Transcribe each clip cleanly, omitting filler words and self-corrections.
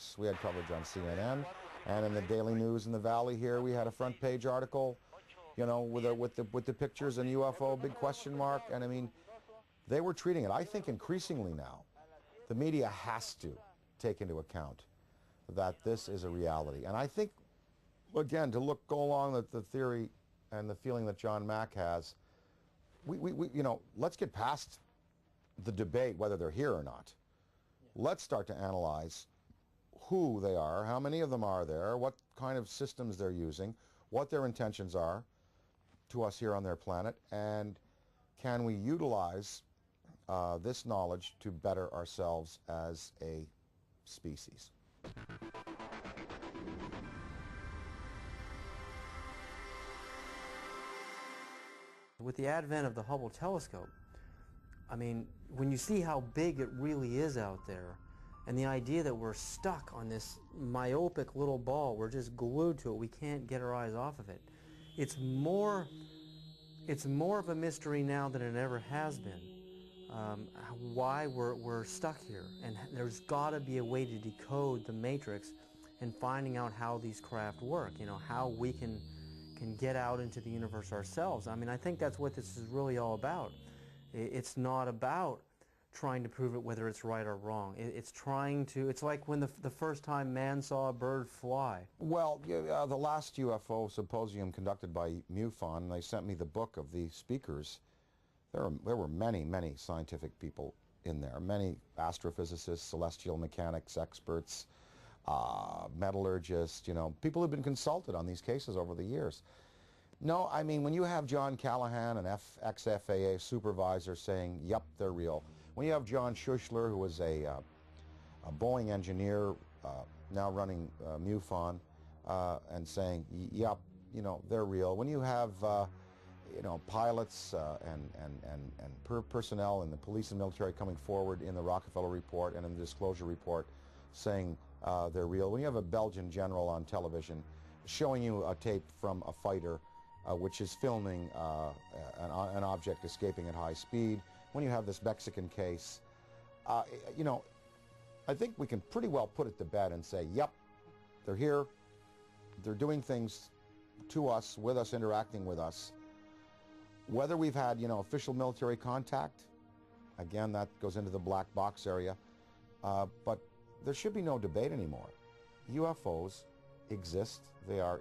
Fox, we had coverage on CNN, and in the Daily News in the Valley here, we had a front page article, you know, with the pictures and UFO big question mark. And I mean, they were treating it. I think increasingly now, the media has to take into account that this is a reality. And I think, again, to go along with the theory and the feeling that John Mack has, we you know, let's get past the debate whether they're here or not. Let's start to analyze who they are, how many of them are there, what kind of systems they're using, what their intentions are to us here on their planet, and can we utilize this knowledge to better ourselves as a species. With the advent of the Hubble telescope, I mean, when you see how big it really is out there, and the idea that we're stuck on this myopic little ball, we're just glued to it, we can't get our eyes off of it. It's more of a mystery now than it ever has been. Why we're stuck here, and there's got to be a way to decode the matrix and finding out how these craft work, you know, how we can get out into the universe ourselves. I mean, I think that's what this is really all about. It's not about trying to prove it whether it's right or wrong. It's trying to, it's like when the first time man saw a bird fly. Well, the last UFO symposium conducted by MUFON, they sent me the book of the speakers. There were many, many scientific people in there, many astrophysicists, celestial mechanics experts, metallurgists, you know, people who've been consulted on these cases over the years. No, I mean, when you have John Callahan, an ex-FAA supervisor, saying, yep, they're real. When you have John Schuessler, who was a Boeing engineer, now running MUFON, and saying, yep, you know, they're real. When you have, you know, pilots and personnel in the police and military coming forward in the Rockefeller Report and in the Disclosure Report saying they're real. When you have a Belgian general on television showing you a tape from a fighter which is filming an object escaping at high speed, when you have this Mexican case, you know, I think we can pretty well put it to bed and say, yep, they're here, they're doing things to us, with us, interacting with us. Whether we've had, you know, official military contact, again, that goes into the black box area, but there should be no debate anymore. UFOs exist. They are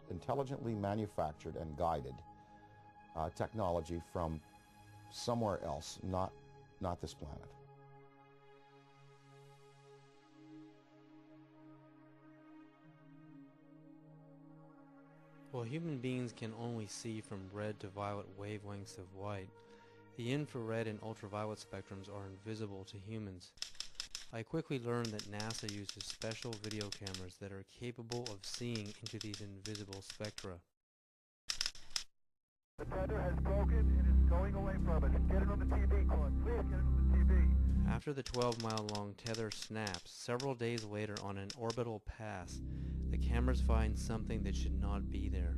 intelligently manufactured and guided technology from somewhere else, not this planet. While human beings can only see from red to violet wavelengths of white, the infrared and ultraviolet spectrums are invisible to humans. I quickly learned that NASA uses special video cameras that are capable of seeing into these invisible spectra. The tether has broken and is going away from us. Get it on the TV, Claude. Please get it on the TV. After the 12-mile-long tether snaps, several days later on an orbital pass, the cameras find something that should not be there.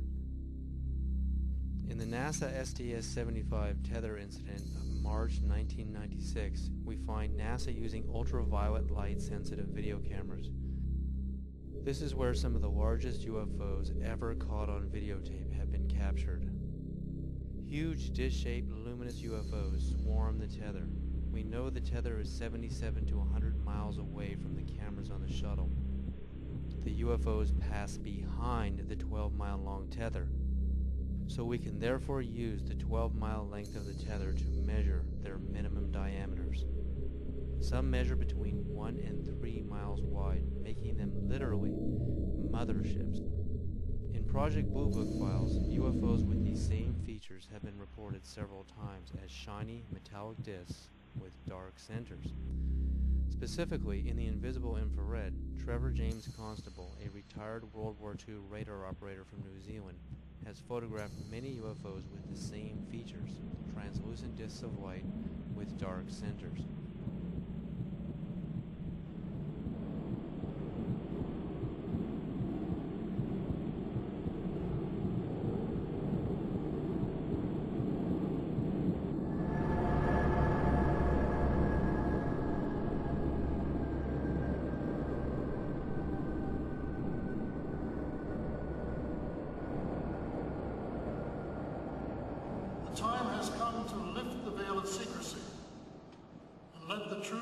In the NASA STS-75 tether incident of March 1996, we find NASA using ultraviolet light-sensitive video cameras. This is where some of the largest UFOs ever caught on videotape have been captured. Huge dish-shaped luminous UFOs swarm the tether. We know the tether is 77 to 100 miles away from the cameras on the shuttle. The UFOs pass behind the 12-mile-long tether, so we can therefore use the 12-mile length of the tether to measure their minimum diameters. Some measure between 1 and 3 miles wide, making them literally motherships. In Project Blue Book files, UFOs with these same features have been reported several times as shiny metallic discs with dark centers. Specifically, in the invisible infrared, Trevor James Constable, a retired World War II radar operator from New Zealand, has photographed many UFOs with the same features, translucent discs of light with dark centers.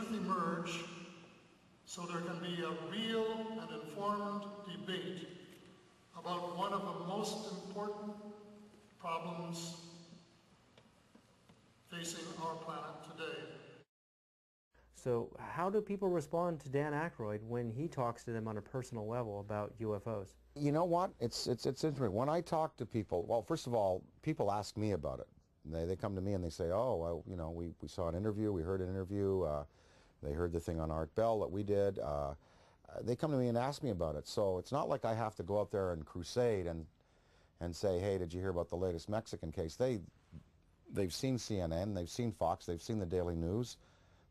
truth emerge so there can be a real and informed debate about one of the most important problems facing our planet today. So how do people respond to Dan Akroyd when he talks to them on a personal level about UFOs? You know what? It's interesting. When I talk to people, well, first of all, people ask me about it. They come to me and they say, oh, well, you know, we saw an interview, we heard an interview, they heard the thing on Art Bell that we did. They come to me and ask me about it. So it's not like I have to go out there and crusade and say, hey, did you hear about the latest Mexican case? They've seen CNN, they've seen Fox, they've seen the Daily News.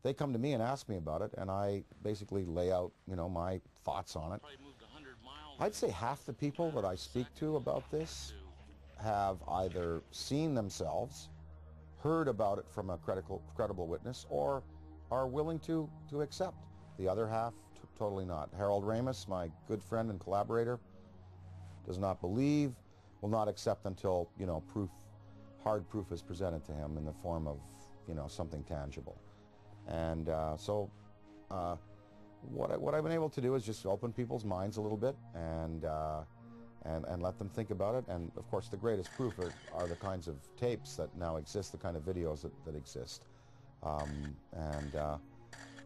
They come to me and ask me about it, and I basically lay out, you know, my thoughts on it. I'd say half the people that I speak to about this have either seen themselves, heard about it from a credible witness, or are willing to accept. The other half, totally not. Harold Ramis, my good friend and collaborator, does not believe, will not accept until, you know, hard proof is presented to him in the form of, you know, something tangible. And what I've been able to do is just open people's minds a little bit and let them think about it. And of course, the greatest proof are the kinds of tapes that now exist, the kind of videos that exist.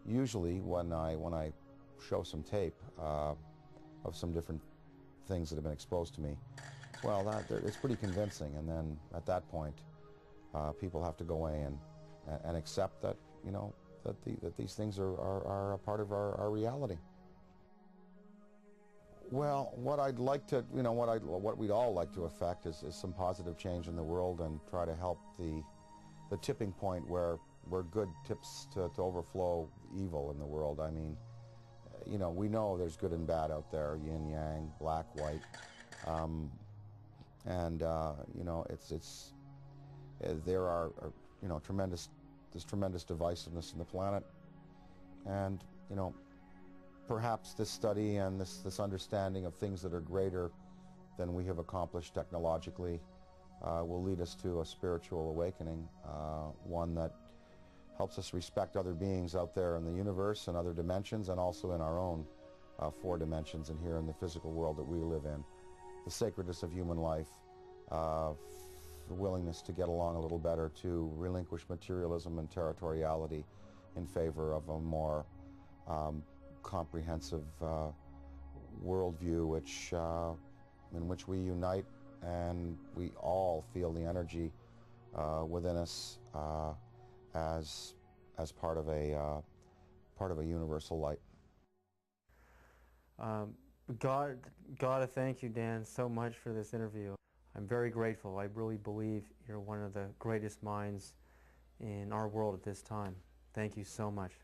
Usually, when I show some tape of some different things that have been exposed to me, well, it's pretty convincing. And then at that point, people have to go away and accept that, you know, that these things are a part of our reality. Well, what I'd like to, you know, what we'd all like to effect is some positive change in the world and try to help the tipping point where good tips to overflow evil in the world. I mean, you know, we know there's good and bad out there, yin yang, black, white, you know, there are you know, there's tremendous divisiveness in the planet, and, you know, perhaps this study and this understanding of things that are greater than we have accomplished technologically will lead us to a spiritual awakening, one that helps us respect other beings out there in the universe and other dimensions, and also in our own 4 dimensions and here in the physical world that we live in. The sacredness of human life, the willingness to get along a little better, to relinquish materialism and territoriality in favor of a more comprehensive worldview, in which we unite and we all feel the energy within us as part of a universal light. Gotta thank you, Dan, so much for this interview. I'm very grateful. I really believe you're one of the greatest minds in our world at this time. Thank you so much.